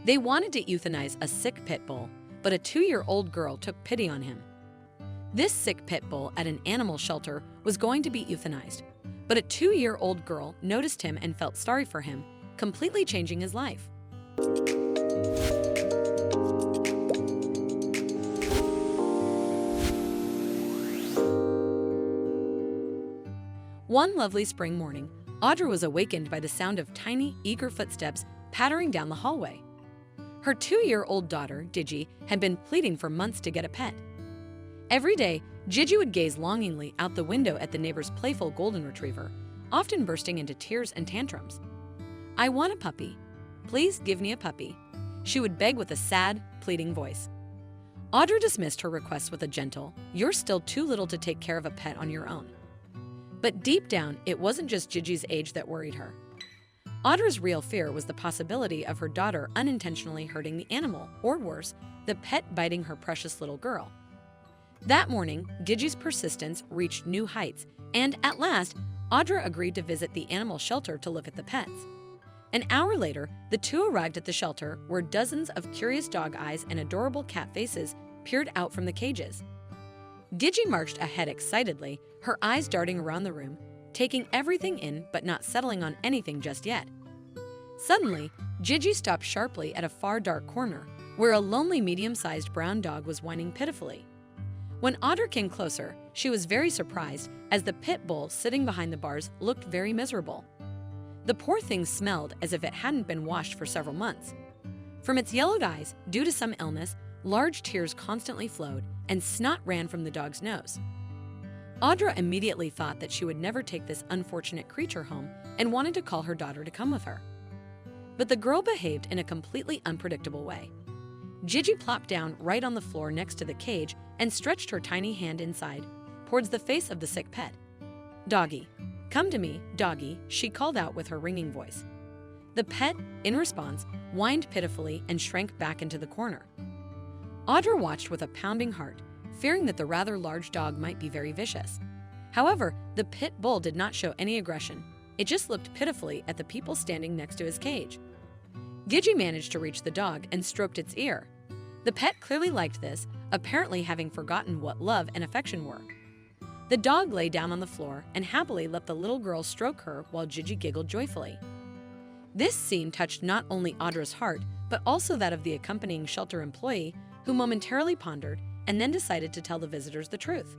They wanted to euthanize a sick pit bull, but a 2-year-old girl took pity on him. This sick pit bull at an animal shelter was going to be euthanized, but a 2-year-old girl noticed him and felt sorry for him, completely changing his life. One lovely spring morning, Audra was awakened by the sound of tiny, eager footsteps pattering down the hallway. Her 2-year-old daughter, Gigi, had been pleading for months to get a pet. Every day, Gigi would gaze longingly out the window at the neighbor's playful golden retriever, often bursting into tears and tantrums. "I want a puppy. Please give me a puppy," she would beg with a sad, pleading voice. Audra dismissed her request with a gentle, "You're still too little to take care of a pet on your own." But deep down, it wasn't just Gigi's age that worried her. Audra's real fear was the possibility of her daughter unintentionally hurting the animal, or worse, the pet biting her precious little girl. That morning, Gigi's persistence reached new heights, and at last, Audra agreed to visit the animal shelter to look at the pets. An hour later, the two arrived at the shelter, where dozens of curious dog eyes and adorable cat faces peered out from the cages. Gigi marched ahead excitedly, her eyes darting around the room, taking everything in but not settling on anything just yet. Suddenly, Gigi stopped sharply at a far dark corner, where a lonely medium-sized brown dog was whining pitifully. When Audra came closer, she was very surprised, as the pit bull sitting behind the bars looked very miserable. The poor thing smelled as if it hadn't been washed for several months. From its yellowed eyes, due to some illness, large tears constantly flowed, and snot ran from the dog's nose. Audra immediately thought that she would never take this unfortunate creature home and wanted to call her daughter to come with her. But the girl behaved in a completely unpredictable way. Gigi plopped down right on the floor next to the cage and stretched her tiny hand inside, towards the face of the sick pet. "Doggy, come to me, doggy," she called out with her ringing voice. The pet, in response, whined pitifully and shrank back into the corner. Audra watched with a pounding heart, fearing that the rather large dog might be very vicious. However, the pit bull did not show any aggression. It just looked pitifully at the people standing next to his cage. Gigi managed to reach the dog and stroked its ear. The pet clearly liked this, apparently having forgotten what love and affection were. The dog lay down on the floor and happily let the little girl stroke her while Gigi giggled joyfully. This scene touched not only Audra's heart, but also that of the accompanying shelter employee, who momentarily pondered and then decided to tell the visitors the truth.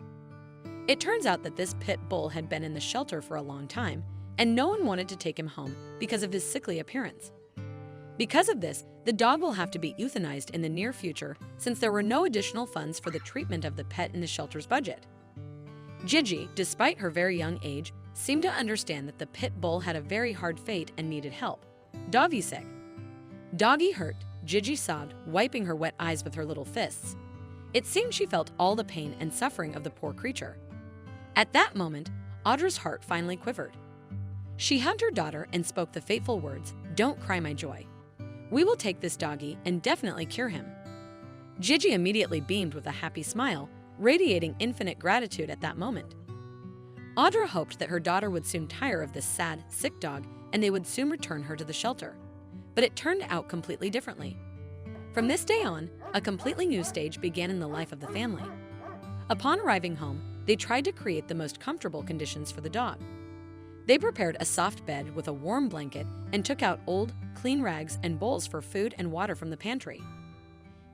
It turns out that this pit bull had been in the shelter for a long time, and no one wanted to take him home because of his sickly appearance. Because of this, the dog will have to be euthanized in the near future, since there were no additional funds for the treatment of the pet in the shelter's budget. Gigi, despite her very young age, seemed to understand that the pit bull had a very hard fate and needed help. "Doggy sick." "Doggy hurt," Gigi sobbed, wiping her wet eyes with her little fists. It seemed she felt all the pain and suffering of the poor creature. At that moment, Audra's heart finally quivered. She hugged her daughter and spoke the fateful words, "Don't cry, my joy. We will take this doggy and definitely cure him." Gigi immediately beamed with a happy smile, radiating infinite gratitude at that moment. Audra hoped that her daughter would soon tire of this sad, sick dog and they would soon return her to the shelter. But it turned out completely differently. From this day on, a completely new stage began in the life of the family. Upon arriving home, they tried to create the most comfortable conditions for the dog. They prepared a soft bed with a warm blanket and took out old, clean rags and bowls for food and water from the pantry.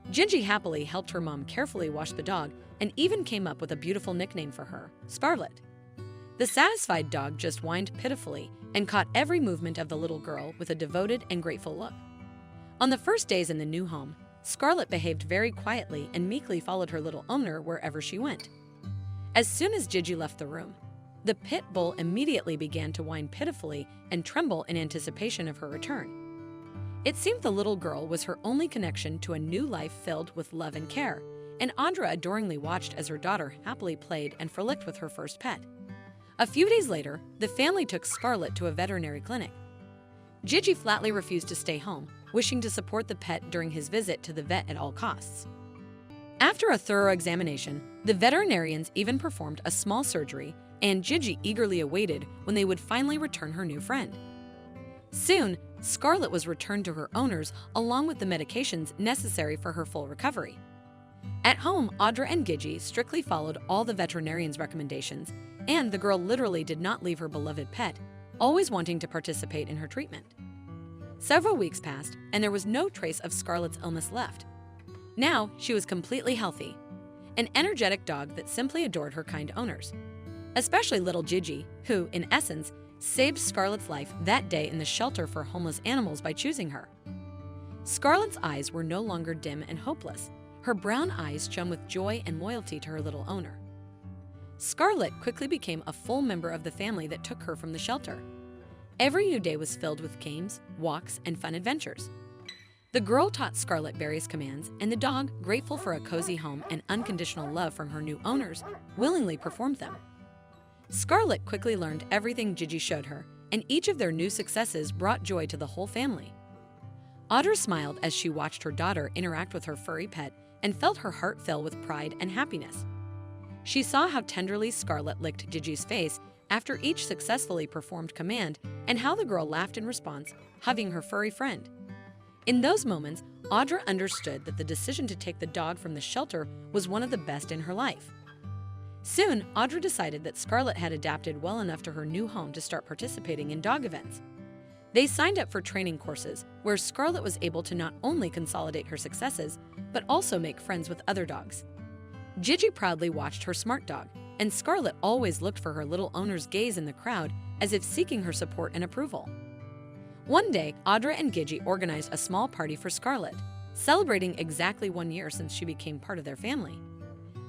Gigi happily helped her mom carefully wash the dog and even came up with a beautiful nickname for her, Scarlet. The satisfied dog just whined pitifully and caught every movement of the little girl with a devoted and grateful look. On the first days in the new home, Scarlet behaved very quietly and meekly followed her little owner wherever she went. As soon as Gigi left the room, the pit bull immediately began to whine pitifully and tremble in anticipation of her return. It seemed the little girl was her only connection to a new life filled with love and care, and Audra adoringly watched as her daughter happily played and frolicked with her first pet. A few days later, the family took Scarlet to a veterinary clinic. Gigi flatly refused to stay home, wishing to support the pet during his visit to the vet at all costs. After a thorough examination, the veterinarians even performed a small surgery, and Gigi eagerly awaited when they would finally return her new friend. Soon, Scarlet was returned to her owners along with the medications necessary for her full recovery. At home, Audra and Gigi strictly followed all the veterinarian's recommendations, and the girl literally did not leave her beloved pet, always wanting to participate in her treatment. Several weeks passed, and there was no trace of Scarlet's illness left. Now, she was completely healthy, an energetic dog that simply adored her kind owners, especially little Gigi, who, in essence, saved Scarlet's life that day in the shelter for homeless animals by choosing her. Scarlet's eyes were no longer dim and hopeless. Her brown eyes shone with joy and loyalty to her little owner. Scarlet quickly became a full member of the family that took her from the shelter. Every new day was filled with games, walks, and fun adventures. The girl taught Scarlet various commands, and the dog, grateful for a cozy home and unconditional love from her new owners, willingly performed them. Scarlet quickly learned everything Gigi showed her, and each of their new successes brought joy to the whole family. Audra smiled as she watched her daughter interact with her furry pet and felt her heart fill with pride and happiness. She saw how tenderly Scarlet licked Gigi's face after each successfully performed command and how the girl laughed in response, hugging her furry friend. In those moments, Audra understood that the decision to take the dog from the shelter was one of the best in her life. Soon, Audra decided that Scarlet had adapted well enough to her new home to start participating in dog events. They signed up for training courses where Scarlet was able to not only consolidate her successes, but also make friends with other dogs. Gigi proudly watched her smart dog, and Scarlet always looked for her little owner's gaze in the crowd as if seeking her support and approval. One day, Audra and Gigi organized a small party for Scarlet, celebrating exactly 1 year since she became part of their family.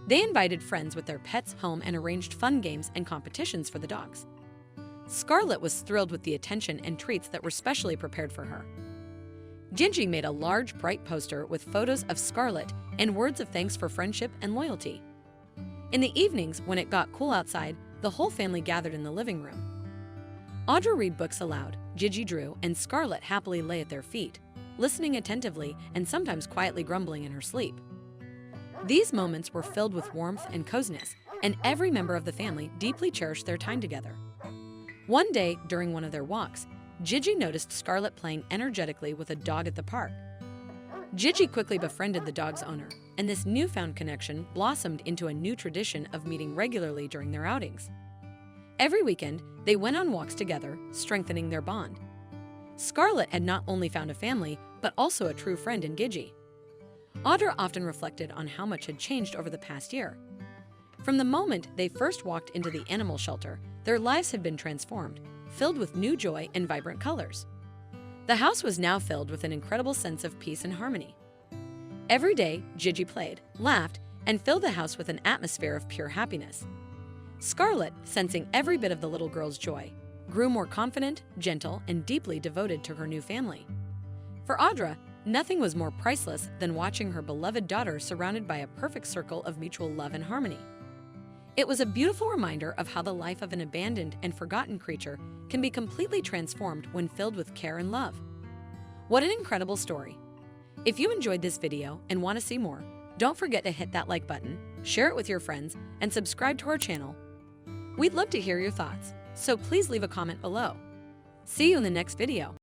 They invited friends with their pets home and arranged fun games and competitions for the dogs. Scarlet was thrilled with the attention and treats that were specially prepared for her. Gigi made a large, bright poster with photos of Scarlet and words of thanks for friendship and loyalty. In the evenings, when it got cool outside, the whole family gathered in the living room. Audra read books aloud, Gigi drew, and Scarlet happily lay at their feet, listening attentively and sometimes quietly grumbling in her sleep. These moments were filled with warmth and coziness, and every member of the family deeply cherished their time together. One day, during one of their walks, Gigi noticed Scarlet playing energetically with a dog at the park. Gigi quickly befriended the dog's owner, and this newfound connection blossomed into a new tradition of meeting regularly during their outings. Every weekend, they went on walks together, strengthening their bond. Scarlet had not only found a family, but also a true friend in Gigi. Audra often reflected on how much had changed over the past year. From the moment they first walked into the animal shelter, their lives had been transformed, filled with new joy and vibrant colors. The house was now filled with an incredible sense of peace and harmony. Every day, Gigi played, laughed, and filled the house with an atmosphere of pure happiness. Scarlet, sensing every bit of the little girl's joy, grew more confident, gentle, and deeply devoted to her new family. For Audra, nothing was more priceless than watching her beloved daughter surrounded by a perfect circle of mutual love and harmony. It was a beautiful reminder of how the life of an abandoned and forgotten creature can be completely transformed when filled with care and love. What an incredible story! If you enjoyed this video and want to see more, don't forget to hit that like button, share it with your friends, and subscribe to our channel. We'd love to hear your thoughts, so please leave a comment below. See you in the next video.